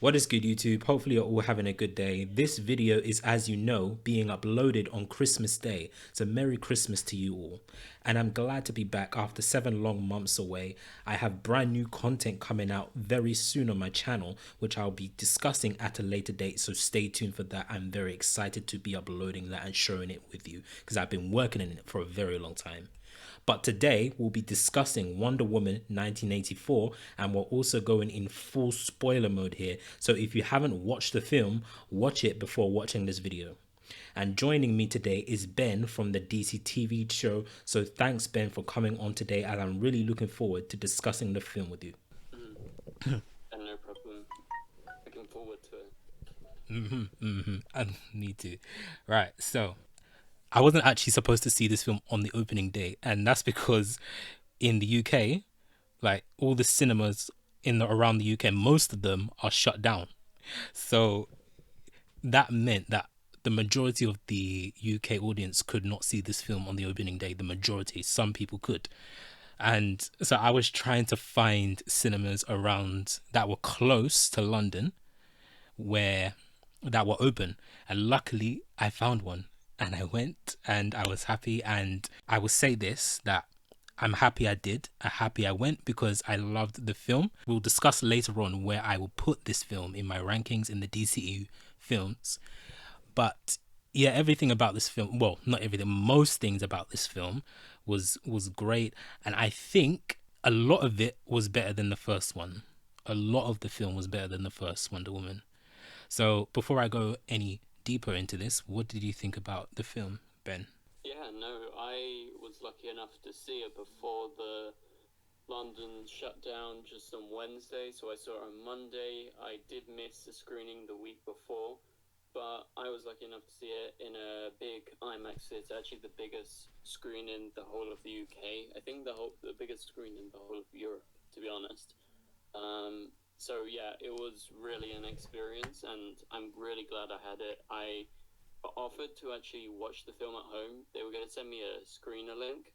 What is good, YouTube? Hopefully you're all having a good day. This video is, as you know, being uploaded on Christmas Day. So Merry Christmas to you all. And I'm glad to be back after 7 long months away. I have brand new content coming out very soon on my channel, which I'll be discussing at a later date. So stay tuned for that. I'm very excited to be uploading that and sharing it with you because I've been working on it for a very long time. But today we'll be discussing Wonder Woman 1984, and we're also going in full spoiler mode here. So if you haven't watched the film, watch it before watching this video. And joining me today is Ben from the DC TV show. So thanks, Ben, for coming on today, and I'm really looking forward to discussing the film with you. And no problem. Looking forward to it. I need to. Right, so I wasn't actually supposed to see this film on the opening day, and that's because in the UK, like all the cinemas around the UK, most of them are shut down. So that meant that the majority of the UK audience could not see this film on the opening day. The majority, some people could. And so I was trying to find cinemas around that were close to London where that were open, and luckily I found one, and I went and I was happy. And I will say this, that I'm happy I did. I'm happy I went because I loved the film. We'll discuss later on where I will put this film in my rankings in the DCEU films. But yeah, everything about this film, well, not everything, most things about this film was great. And I think a lot of it was better than the first one. A lot of the film was better than the first Wonder Woman. So before I go any deeper into this, what did you think about the film, Ben? Yeah, no, I was lucky enough to see it before the London shut down just on Wednesday, so I saw it on Monday. I did miss the screening the week before, but I was lucky enough to see it in a big IMAX. It's actually the biggest screen in the whole of the UK. I think the biggest screen in the whole of Europe, to be honest. So yeah, it was really an experience, and I'm really glad I had it. I offered to actually watch the film at home. They were going to send me a screener link,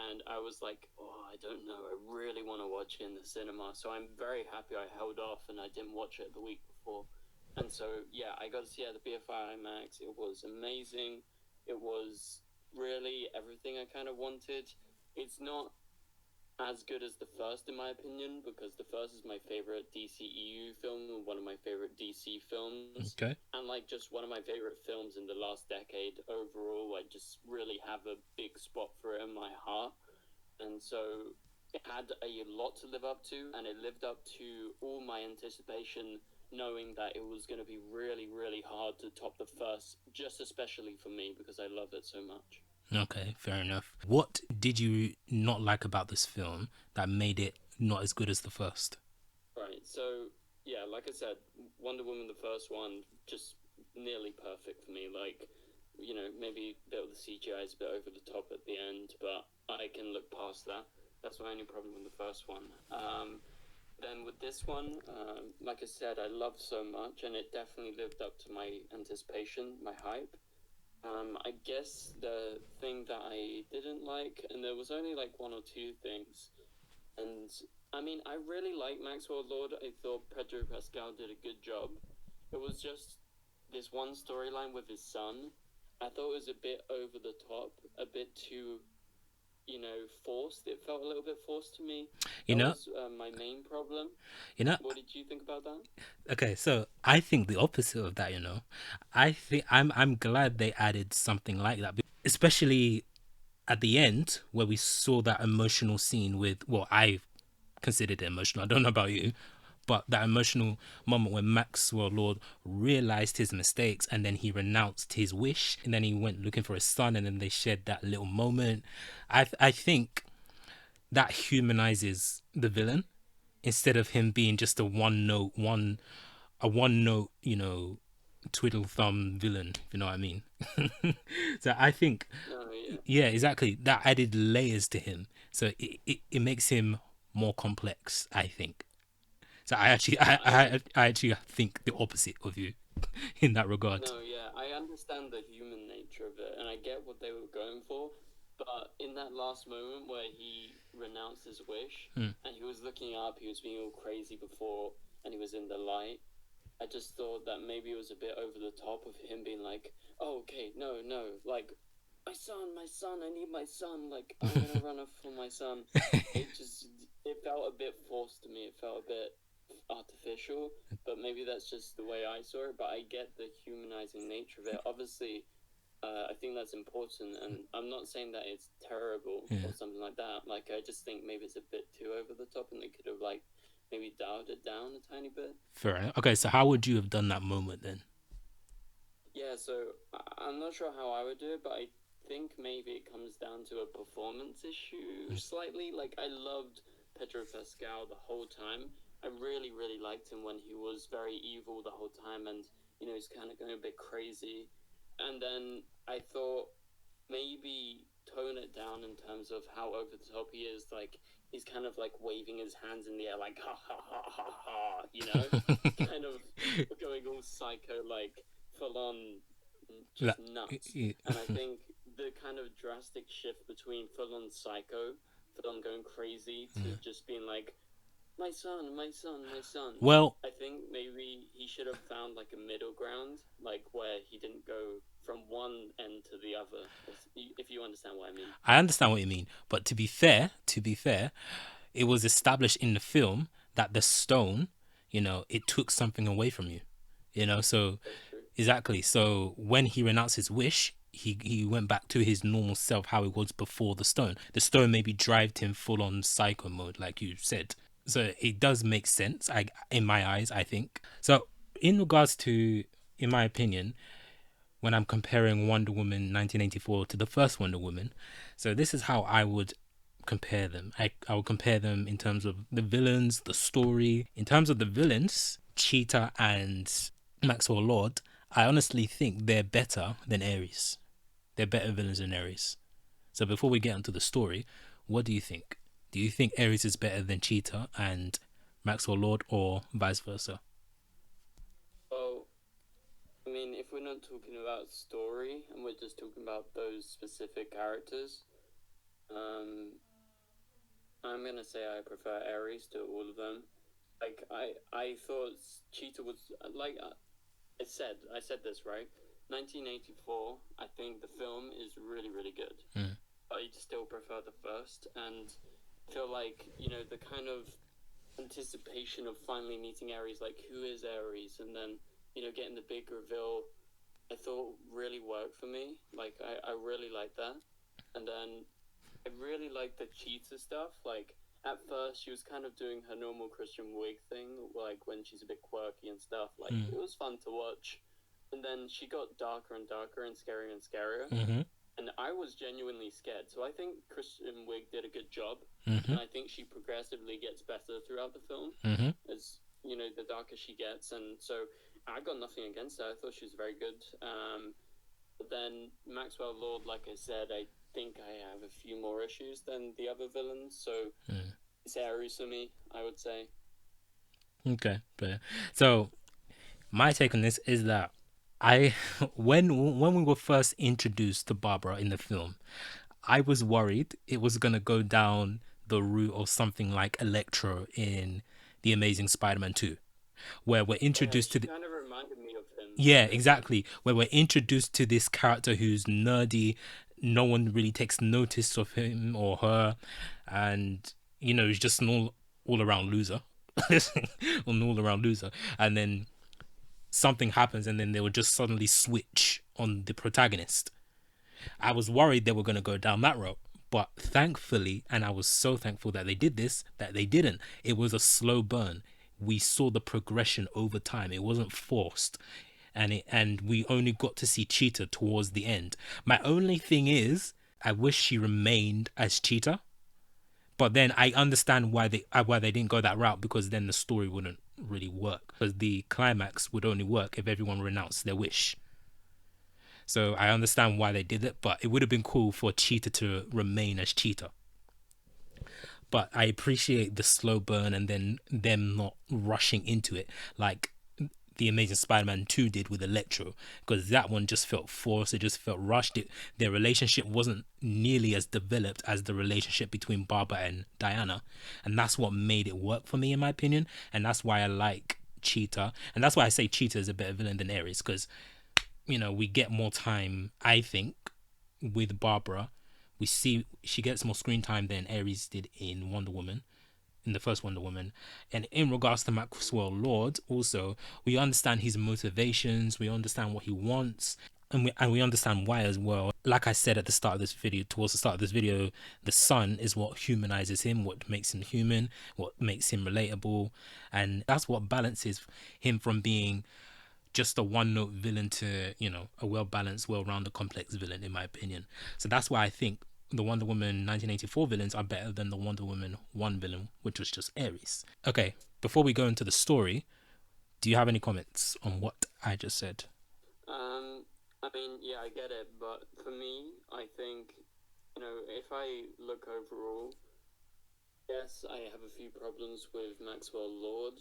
and I was like, oh, I don't know, I really want to watch it in the cinema. So I'm very happy I held off and I didn't watch it the week before. And so yeah, I got to see it at the BFI IMAX. It was amazing. It was really everything I kind of wanted. It's not as good as the first, in my opinion, because the first is my favorite DCEU film and one of my favorite DC films. Okay. And like just one of my favorite films in the last decade overall. I just really have a big spot for it in my heart. And so it had a lot to live up to, and it lived up to all my anticipation, knowing that it was going to be really, really hard to top the first, just especially for me because I love it so much. Okay, fair enough. What did you not like about this film that made it not as good as the first? Right, so yeah, like I said, Wonder Woman, the first one, just nearly perfect for me. Like, you know, maybe the CGI is a bit over the top at the end, but I can look past that. That's my only problem with the first one. Then with this one, like I said, I loved so much, and it definitely lived up to my anticipation, my hype. I guess the thing that I didn't like, and there was only like one or two things, and I mean, I really like Maxwell Lord. I thought Pedro Pascal did a good job. It was just this one storyline with his son. I thought it was a bit over the top, a bit too, forced. It felt a little bit forced to me. You That know, was my main problem. you know. What did you think about that? Okay, so I think the opposite of that. I think I'm glad they added something like that, especially at the end where we saw that emotional scene with, well, I considered it emotional. I don't know about you, but that emotional moment when Maxwell Lord realized his mistakes and then he renounced his wish and then he went looking for his son and then they shared that little moment. I think that humanizes the villain instead of him being just a one note, twiddle thumb villain, if you know what I mean. So I think, No, yeah. yeah, exactly. That added layers to him. So it makes him more complex, I think. So I actually think the opposite of you in that regard. No, yeah, I understand the human nature of it, and I get what they were going for. But in that last moment where he renounced his wish Mm. and he was looking up, he was being all crazy before, and he was in the light. I just thought that maybe it was a bit over the top of him being like, oh, okay, no, like, my son, I need my son, like, I'm gonna run off for my son. It felt a bit forced to me. It felt a bit artificial, but maybe that's just the way I saw it. But I get the humanizing nature of it. Obviously, I think that's important, and I'm not saying that it's terrible or something like that. Like, I just think maybe it's a bit too over the top, and they could have, like, maybe dialed it down a tiny bit. Fair enough. Okay, so how would you have done that moment then? Yeah, so I'm not sure how I would do it, but I think maybe it comes down to a performance issue slightly. Like, I loved Pedro Pascal the whole time. I really, really liked him when he was very evil the whole time, and, you know, he's kind of going a bit crazy. And then I thought maybe tone it down in terms of how over the top he is. Like, he's kind of like waving his hands in the air, like, ha ha ha ha ha, you know? Kind of going all psycho, like, full on, just nuts. And I think the kind of drastic shift between full on psycho, full on going crazy, to just being like, my son, my son, my son. Well, I think maybe he should have found like a middle ground, like where he didn't go from one end to the other. If you understand what I mean. I understand what you mean, but to be fair, it was established in the film that the stone, you know, it took something away from you, you know. So exactly. So when he renounced his wish, he went back to his normal self, how it was before the stone. The stone maybe drove him full on psycho mode, like you said. So it does make sense, in my eyes, I think. So in regards to, in my opinion, when I'm comparing Wonder Woman 1984 to the first Wonder Woman, so this is how I would compare them. I would compare them in terms of the villains, the story. In terms of the villains, Cheetah and Maxwell Lord, I honestly think they're better than Ares. They're better villains than Ares. So before we get onto the story, what do you think? Do you think Ares is better than Cheetah and Maxwell Lord, or vice versa? Well, I mean, if we're not talking about story and we're just talking about those specific characters, I'm gonna say I prefer Ares to all of them. Like, I thought Cheetah was like, I said this right. 1984. I think the film is really, really good. I still prefer the first, and feel like, you know, the kind of anticipation of finally meeting Ares, like, who is Ares, and then, you know, getting the big reveal, I thought really worked for me. Like, I really liked that. And then I really liked the Cheetah stuff. Like, at first she was kind of doing her normal Christian Wiig thing, like when she's a bit quirky and stuff. Like, it was fun to watch. And then she got darker and darker and scarier and scarier. And I was genuinely scared. So I think Kristen Wiig did a good job. And I think she progressively gets better throughout the film, as, you know, the darker she gets. And so I got nothing against her. I thought she was very good. But then Maxwell Lord, like I said, I think I have a few more issues than the other villains. So it's Ares for me, I would say. Okay, but so my take on this is that when we were first introduced to Barbara in the film, I was worried it was gonna go down the route of something like Electro in The Amazing Spider-Man 2, where we're introduced to kind of reminded me of him. Yeah, exactly. Where we're introduced to this character who's nerdy, no one really takes notice of him or her, and you know, he's just an all around loser, an all around loser, and then something happens, and then they would just suddenly switch on the protagonist. I was worried they were going to go down that route, but thankfully, and I was so thankful that they did this, that they didn't. It was a slow burn. We saw the progression over time. It wasn't forced, and we only got to see Cheetah towards the end. My only thing is, I wish she remained as Cheetah, but then I understand why they didn't go that route, because then the story wouldn't really work, because the climax would only work if everyone renounced their wish. So I understand why they did it, but it would have been cool for Cheetah to remain as Cheetah. But I appreciate the slow burn and then them not rushing into it like The Amazing Spider-Man 2 did with Electro, because that one just felt forced. It just felt rushed. Their relationship wasn't nearly as developed as the relationship between Barbara and Diana, and that's what made it work for me, in my opinion. And that's why I like Cheetah, and that's why I say Cheetah is a better villain than Ares, because we get more time. I think with Barbara, we see she gets more screen time than Ares did in Wonder Woman, in the first Wonder Woman. And in regards to Maxwell Lord, also we understand his motivations, we understand what he wants, and we understand why as well. Like I said at the start of this video, towards the start of this video, the sun is what humanizes him, what makes him human, what makes him relatable, and that's what balances him from being just a one-note villain to a well-balanced, well-rounded, complex villain, in my opinion. So that's why I think the Wonder Woman 1984 villains are better than the Wonder Woman 1 villain, which was just Ares. Okay, before we go into the story, do you have any comments on what I just said? I mean, yeah, I get it, but for me, I think, if I look overall, yes, I have a few problems with Maxwell Lord,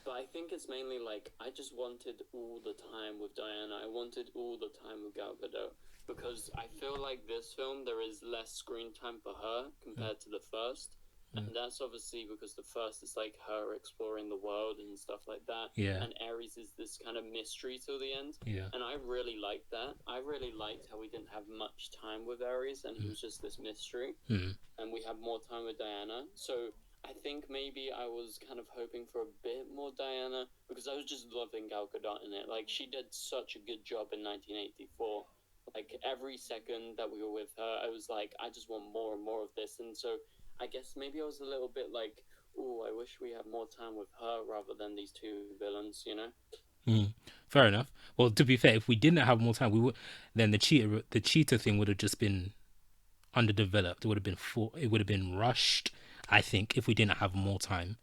but I think it's mainly like I just wanted all the time with Diana. I wanted all the time with Gal Gadot, because I feel like this film, there is less screen time for her compared to the first. And that's obviously because the first is like her exploring the world and stuff like that. Yeah. And Ares is this kind of mystery till the end. Yeah. And I really liked that. I really liked how we didn't have much time with Ares and he was just this mystery. And we have more time with Diana. So I think maybe I was kind of hoping for a bit more Diana, because I was just loving Gal Gadot in it. Like, she did such a good job in 1984. Like, every second that we were with her, I was like, I just want more and more of this. And so I guess maybe I was a little bit like, oh, I wish we had more time with her rather than these two villains, Fair enough. Well, to be fair, if we didn't have more time, then the cheetah thing would have just been underdeveloped. It would have been rushed, I think, if we didn't have more time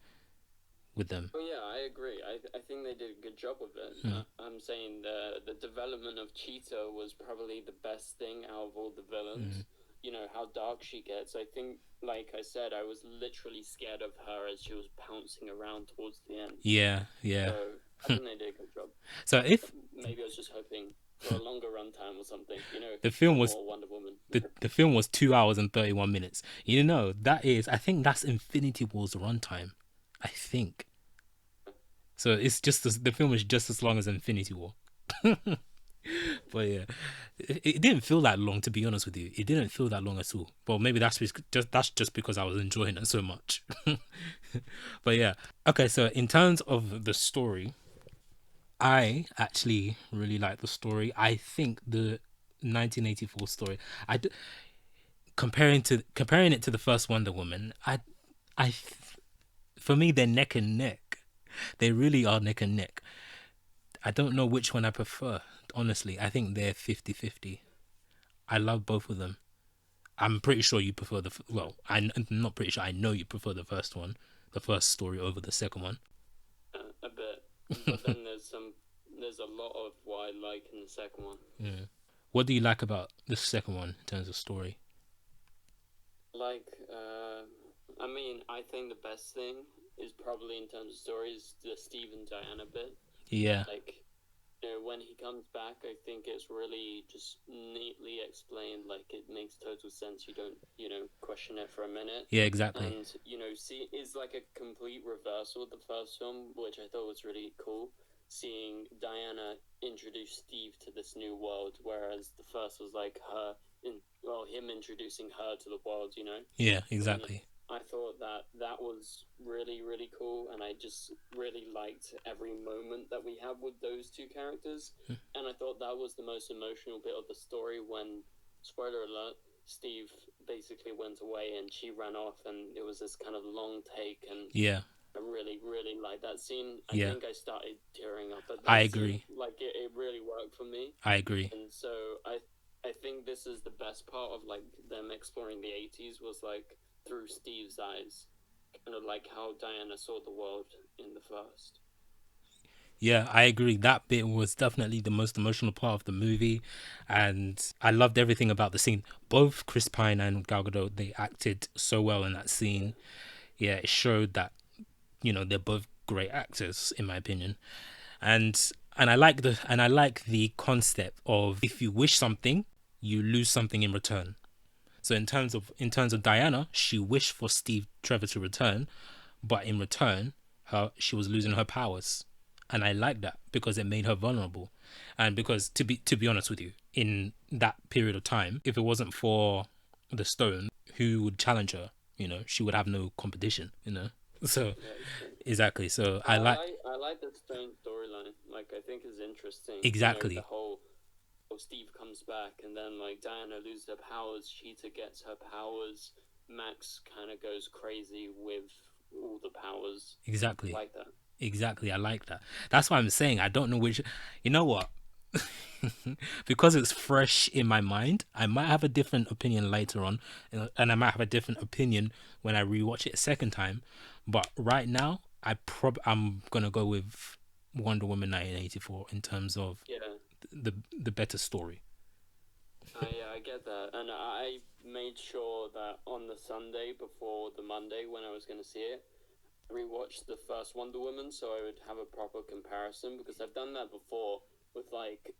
with them. Oh yeah, I agree. I think they did a good job with it. I'm saying the development of Cheetah was probably the best thing out of all the villains. How dark she gets. I think, like I said, I was literally scared of her as she was pouncing around towards the end. Yeah. So I think they did a good job. So maybe I was just hoping for a longer runtime or something. The film was Wonder Woman. The film was 2 hours and 31 minutes. I think that's Infinity War's runtime. I think. So it's just the film is just as long as Infinity War. But yeah, it didn't feel that long, to be honest with you. It didn't feel that long at all. Well, maybe that's just because I was enjoying it so much. But yeah, okay. So in terms of the story, I actually really like the story. I think the 1984 story, comparing it to the first Wonder Woman, for me they're neck and neck. They really are neck and neck. I don't know which one I prefer. Honestly, I think they're 50-50. I love both of them. I'm pretty sure you prefer I'm not pretty sure. I know you prefer the first one, the first story, over the second one. A bit, but then there's a lot of what I like in the second one. Yeah. What do you like about the second one in terms of story? I think the best thing is probably in terms of story is the Steve and Diana bit. Yeah. When he comes back, I think it's really just neatly explained. Like, it makes total sense. You don't, question it for a minute. Yeah, exactly. And, see, it's like a complete reversal of the first film, which I thought was really cool. Seeing Diana introduce Steve to this new world, whereas the first was like him introducing her to the world, Yeah, exactly. I thought that was really, really cool, and I just really liked every moment that we had with those two characters. And I thought that was the most emotional bit of the story when, spoiler alert, Steve basically went away and she ran off, and it was this kind of long take, and yeah, I really, really liked that scene. I think I started tearing up at that I agree. Scene. Like, it really worked for me. I agree. And so I think this is the best part of, like, them exploring the 80s was, like, through Steve's eyes, kind of like how Diana saw the world in the first. Yeah, I agree. That bit was definitely the most emotional part of the movie, and I loved everything about the scene. Both Chris Pine and Gal Gadot, they acted so well in that scene. Yeah, it showed that they're both great actors, in my opinion. And I like the concept of, if you wish something, you lose something in return. So in terms of Diana, she wished for Steve Trevor to return, but in return, she was losing her powers. and I like that because it made her vulnerable. And because to be honest with you, in that period of time, if it wasn't for the stone, who would challenge her? You know, she would have no competition. You know, so Yeah, it's true. exactly. So I I like like I like the Stone storyline. Like, I think it's interesting. You know, the exactly, whole Steve comes back, and then like Diana loses her powers, Cheetah gets her powers, Max kind of goes crazy with all the powers. exactly, Like that. exactly. I like that. That's why I'm saying I don't know which. You know what? Because it's fresh in my mind, I might have a different opinion later on, and I might have a different opinion when I rewatch it a second time. But right now, I'm gonna go with Wonder Woman 1984 in terms of Yeah, the better story. I get that, and I made sure that on the Sunday before the Monday when I was going to see it, I rewatched the first Wonder Woman so I would have a proper comparison, because I've done that before with like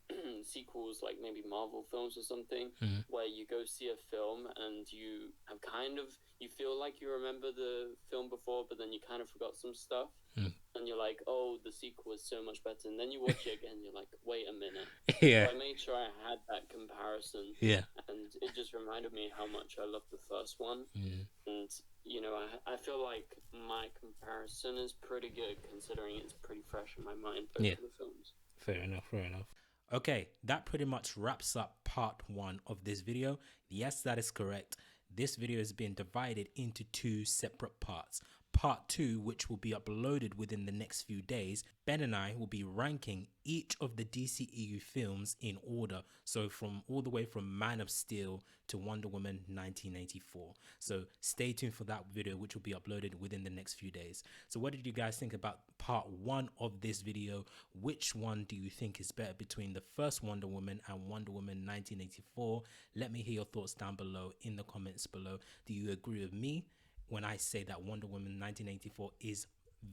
sequels, like maybe Marvel films or something, Mm. where you go see a film and you have kind of, you feel like you remember the film before, but then you kind of forgot some stuff. Mm. And you're like, oh, the sequel is so much better. And then you watch it again, you're like, wait a minute. Yeah, So I made sure I had that comparison, yeah, and it just reminded me how much I loved the first one. mm. And, you know, I feel like my comparison is pretty good, considering it's pretty fresh in my mind, both Yeah. of the films. Fair enough, fair enough. Okay, that pretty much wraps up part one of this video. Yes, that is correct. This video has been divided into two separate parts. Part two, which will be uploaded within the next few days, Ben and I will be ranking each of the DCEU films in order. So from all the way from Man of Steel to Wonder Woman 1984. So stay tuned for that video, which will be uploaded within the next few days. So what did you guys think about part one of this video? Which one do you think is better between the first Wonder Woman and Wonder Woman 1984? Let me hear your thoughts down below in the comments below. Do you agree with me when I say that Wonder Woman 1984 is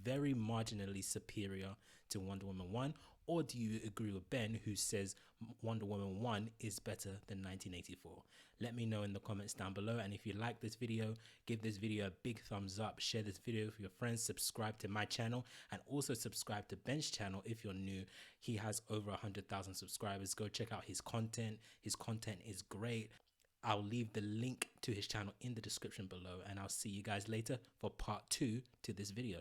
very marginally superior to Wonder Woman 1? Or do you agree with Ben, who says Wonder Woman 1 is better than 1984? Let me know in the comments down below. And if you like this video, give this video a big thumbs up, share this video with your friends, subscribe to my channel, and also subscribe to Ben's channel if you're new. He has over 100,000 subscribers. Go check out his content. His content is great. I'll leave the link to his channel in the description below, and I'll see you guys later for part two to this video.